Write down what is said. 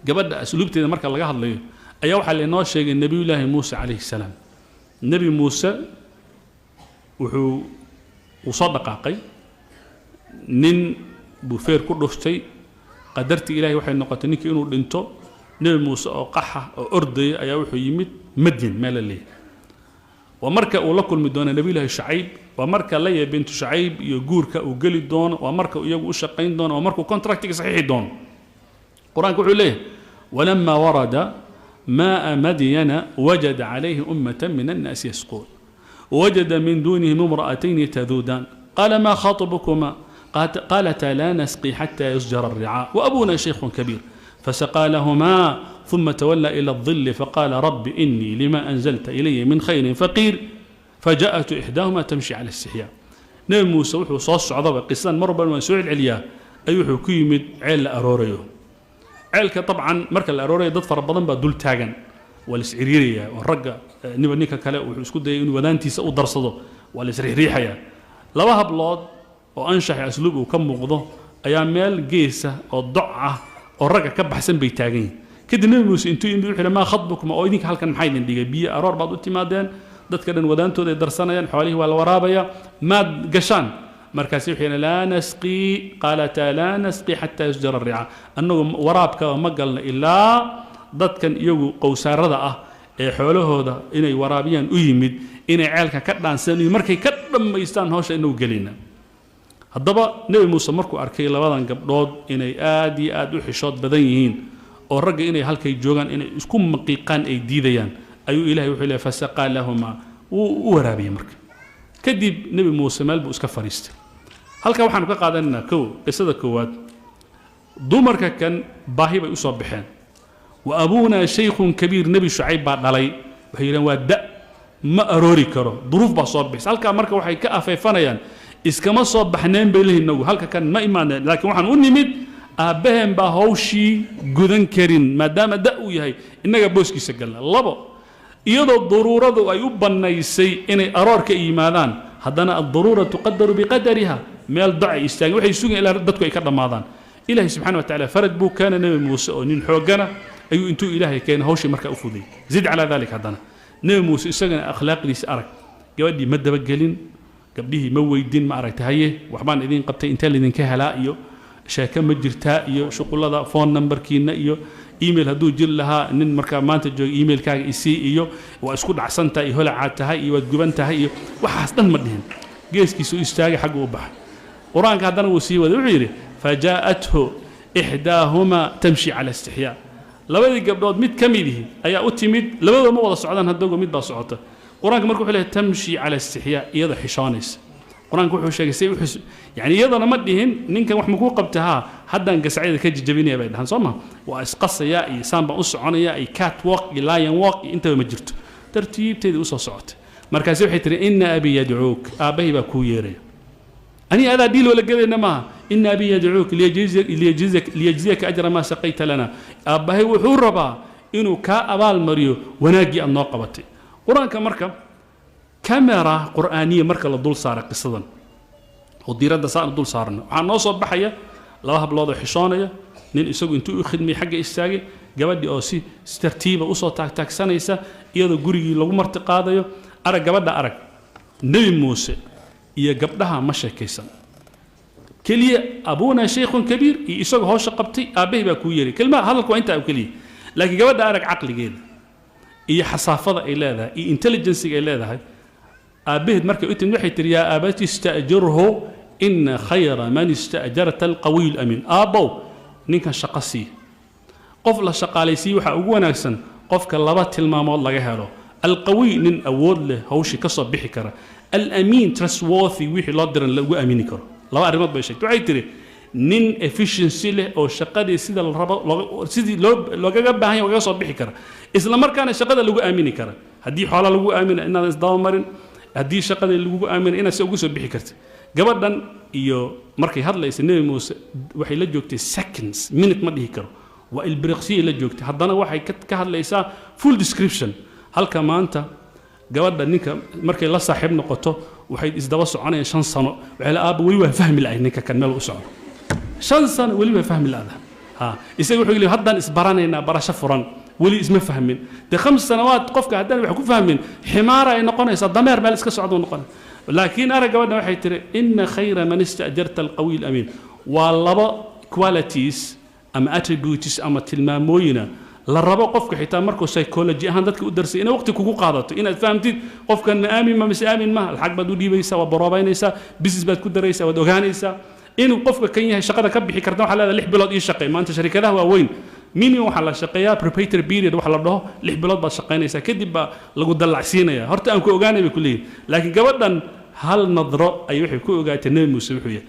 قبل أسلوبتي إذا مركز الله هذا أيوة حال إنه شيء النبي الله موسى عليه السلام النبي موسى وصدق عقي نين بفير كل شيء قدرت إلهي وحي نقطنيك إنه أنتو نبي موسى أو قحة أو أرضي أيوة يمد مدين مال الليل ومركا ولكل مدون نبي الله شعيب ومركا لي بنت شعيب يجورك وجلي دون ومركا يجو شقين دون ومركا كونتراكتك صحيح دون القرآن يقول له ولما ورد ماء مدين وجد عليه أمة من الناس يسقون ووجد من دونهم امرأتين تذودان قال ما خاطبكما قالتا لا نسقي حتى يسجر الرعاء وأبونا شيخ كبير فسقى لهما ثم تولى إلى الظل فقال رب إني لما أنزلت إلي من خير فقير فجاءت إحداهما تمشي على استحياء نبي موسى وحو صوص عضبة قصان مربا وسوع العليا أيوحو كيمد عيل أروريو عيلك طبعا مركز الأروريو ضد فربضان بدول تاغن والسعيرية والرقة نبا نيكا كلا وحسكو داي إنو ودانتي سأو درصدو والسعيريحيا لواها بلاد وأنشح أسلوبه وكم مغضو أيام ميل جيسة أو ضعة أو رقة كبحسن بيتاغين كده نبي موسى انتو يقول ما خطبكم او idinka halkan maxay idin dhigay biyo aroor baad u timaadeen dadka dhan wadaantooda ay darsanayaan xoolihi waa la waraabaya ma gashaan markaas waxayna la nasqi qalata la nasqi hatta yusjara ar-ri'a annagu waraabka ma galna ilaa dadkan iyagu qowsaarada ah ee xoolahooda inay waraabiyaan u yimid inay ceelka ka dhaansan markay ka dhameystaan hawsha inuu galina haddaba nabi muuse markuu arkay labadan gabdhood inay aad iyo aad u xishood badan yihiin oo ragga inay halkay joogan inay isku maqiiqaan ay diidayaan ayuu ilaahay wuxuu leeyahay fasaqaa lahuma waraabiyay marka kadib nabi muuse meel buu iska fariistay halka waxaan ka qaadanaynaa qisada koowaad dumarka kan baahi bay u soo baxeen wa abuna shaykhun kabiir nabi shucayb baa dhalay waxay yiraahdeen waa da ma aroori karo duruuf baa soo baxay halka marka waxay ka afeefanayaan iskama soo baxneen bay leeyihiin halka kan ma imaaneen laakiin waxaan u nimid aabbahen baa hawshii gudan karin maadaama da uu yahay innaga booskiisa galna labo iyadoo daruuradu ay u bannaysay inay aroorka yimaadaan haddana ad-daruura tuqaddaru biqadariha meel dacay istaagay waxay sugan ilaa dadku ay ka dhamaadaan ilaahay subxaanahu wa ta'aala farad buu kaana nabi muuse oo nin xoogana ayuu intuu ilaahay keenay hawshii markaa u fuday zid calaa dalik haddana nabi muuse isagana akhlaaqdiisa arag gabadhii ma dabagelin gabdhihii ma weydin ma aragtay haye waxbaan idin qabtay inta lidinka helaa iyo sheeka ma jirtaa iyo shuqulada phone numberkiina iyo email hadduu jir lahaa nin markaa maanta jooga emailkaaga isii iyo waa isku dhacsantahay iyo holacaad tahay iyo waad guban tahay iyo waxaas dhan ma dhihin geeskiisu istaagay xagga u baxay quraanka haddana wuu sii waday wuxuu yidhi fajaa'athu ixdaahuma tamshi cala istixyaa labadii gabdhood mid ka midihi ayaa u timid labadooda ma wada socdaan haddooga mid baa socota quraanka markuu wuxuu leeyahay tamshi cala istixyaa iyada xishoonaysa quraanku wuxuu sheegay say yani iyadana ma dhihin ninkan wax ma ku qabtaa haddaan gasacayda ka jijabinaya bay dhahan Soomaa waa isqasaya iyo saamba u soconaya ay cat walk iyo lion walk inta ma jirto tartiibteeda u soo socotay markaas waxay tiri inna abi yad'uuk aabahi baa ku yeeray ani ada diil wala gadeena ma inna abi yad'uuk liyajziyaka ajra ma saqayta lana aabahi wuxuu rabaa inuu ka abaal mariyo wanaagi aad noo qabatay quraanka marka كاميرا قرآنية مركز الدول صار قصدا وديرة صار الدول صارنا وعن نوصل بحية لوها بلاضة حشانية نين يسوق انتو خدمي حق استاجي جبدي أوسي ترتيبه أوصل تاك سنة يسا يلا جوري لو مرت قاضي أرك جبده أرك نبي موسى يا جبدها مشى كيسان كلية أبونا شيخ كبير يسوق هوش قبتي أبيه بكويري كلمة هذا كو أنت أو كلية لكن جبده أرك عقل جيد هي حصافة إلى ذا هي intelligence إلى ذا أبيه مركب إنت نحي يا أبتي استأجره إن خير من استأجرت القوي الأمين أبو نيكا شقسي قفل الشقاليسي وحا أقوانا أكسن قفك اللبات الماما الله جهاله القوي نين أول له هوشي كصب بحكرة الأمين trustworthy وحي لادرن لو أمين كرة لو أرمض بشيء تعيتري نين efficiency له أو شقادي سيد الربا سيد لو جاب بهاي وجاصب بحكرة إسلام مركان الشقادة لو أمين كرة هدي حالة لو أمين إن هذا إصدام مرن هدي شقادة لو أمين إن سوق سب بحكرة قبضاً إيو مركي هذا ليس النبي موسى وحي لجوكتي seconds minute ما ديه كرة والبرقسية لجوكتي هذانا وحي كهذا ليس full description هل كمان أنت قبضاً نيكا مركي الله صاحب نقطه وحي إزدواسه عنه 5 سنة وعلى أب ولي فهم العين نيكا كان ماله أسعر 5 سنة ولي فهم الأذى ها يسوي يقول هذا إسبرانينا برشة فرن ولي اسمه فهمين ده 5 سنوات قفك هذا وحكو فهمين حمارة نقول الضمير بالسك صعدون نقول لكن أنا جوادنا واحد ترى إن خير من استأجرت القوي الأمين والله كواليتيز أما attributes أما تلماموينا للربا قفك حتى مركو سايكولوجي أهان ذاتك أدرسي إن وقتك كوكو قادته إن فهمتي قفك أن آمن ما مش آمن ما الحق بدو دي بيسا وبرابينيسا بيزنس باد كدريسا ودوغانيسا إنه قفك كينيا شقada ka bixi karta waxa leedahay 6 bilood ii shaqeey maanta shirkadaha waa weyn minimum waxa la shaqeeyaa preparatory period waxa la dhaho 6 bilood baad shaqeynaysaa kadib baa lagu dalacsiinaya horta aan ku ogaanay bay ku leeyihiin laakiin gabadhan hal nadro ay wixii ku ogaatay nabi muuse wuxuu yahay